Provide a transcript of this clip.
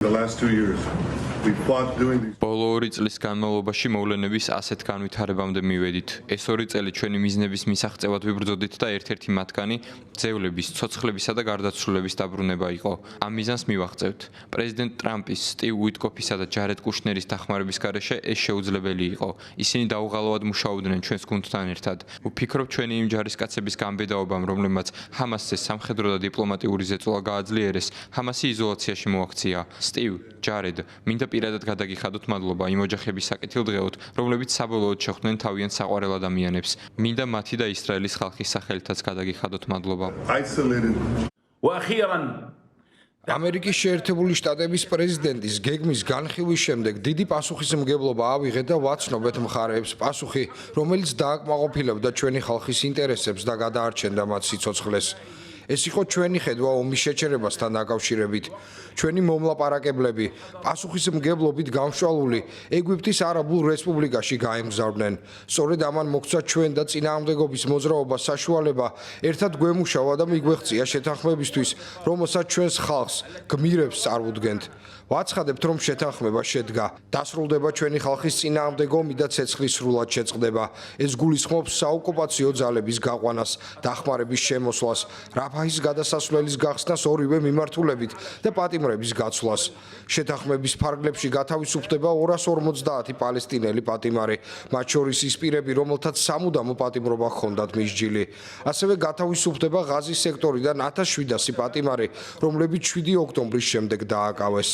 The last 2 years, we fought doing these. ბოლო 2 წლის განმავლობაში მოვლენების ასეთ განვითარებამდე მივედით. ეს 2 წელი ჩვენი მიზნების მისაღწევად ვიბრძოდით და ერთ-ერთი მათგანი ძევლების, ცოცხლებისა და გარდაცვლილების დაბრუნება იყო. ამ მიზანს მივაღწევთ. პრეზიდენტ ტრამპის, სტივ უიტკოფისა და ჯარედ კუშნერის დახმარების გარეშე ეს შეუძლებელი იყო. ისინი დაუღალავად მუშაობდნენ ჩვენს გუნდთან ერთად. ვფიქრობ ჩვენი იმ ჯარისკაცების გამბედაობამ, რომლებმაც ჰამასზე სამხედრო და დიპლომატიური ზეწოლა გააძლიერეს, ჰამასი იზოლაციაში მოაქცია. სტივ, ჯარედ, მინდა პირადად გადაგიხადოთ მადლობა იმ ოჯახების საკეთილდღეოდ, რომლებიც საბოლოოდ შეხვდნენ თავიანთ საყვარელ ადამიანებს. მინდა მათი და ისრაელის ხალხის სახელითაც გადაგიხადოთ მადლობა. Isolated. ამერიკის შეერთებული შტატების პრეზიდენტის გეგმის განხილვის შემდეგ დიდი პასუხისმგებლობა ავიღეთ და ვაცნობეთ მხარეებს პასუხი, რომელიც დააკმაყოფილებდა ჩვენი ხალხის ინტერესებს და გადაარჩენდა მათ სიცოცხლეს. ეს იყო ჩვენი ხედვა ომის შეჩერებასთან დაკავშირებით. ჩვენი მომლაპარაკებლები პასუხისმგებლობით გამშვალული ეგვიპტის არაბულ რესპუბლიკაში გაემგზავრნენ. სწორედ ამან მოგცა ჩვენ და წინააღმდეგობის მოძრაობას საშუალება ერთად გვემუშავა და მიგვეღწია შეთანხმებისთვის, რომელსაც ჩვენს ხალხს გმირებს წარუდგენთ. ვაცხადებთ, რომ შეთანხმება შედგა. დასრულდება ჩვენი ხალხის წინააღმდეგო ომი და ცეცხლი სრულად შეწყდება. ეს გულისხმობს საოკუპაციო ძალების გაყვანას, დახმარების შემოსვლას, რაფაჰის გადასასვლელის გახსნას ორივე მიმართულებით და პატიმრების გაცვლას. შეთანხმების ფარგლებში გათავისუფლდება 250 პალესტინელი პატიმარი, მათ შორის ის პირები, რომელთაც სამუდამო პატიმრობა ჰქონდათ მისჯილი. ასევე გათავისუფლდება ღაზის სექტორიდან 1700 პატიმარი, რომლებიც 7 ოქტომბრის შემდეგ დააკავეს.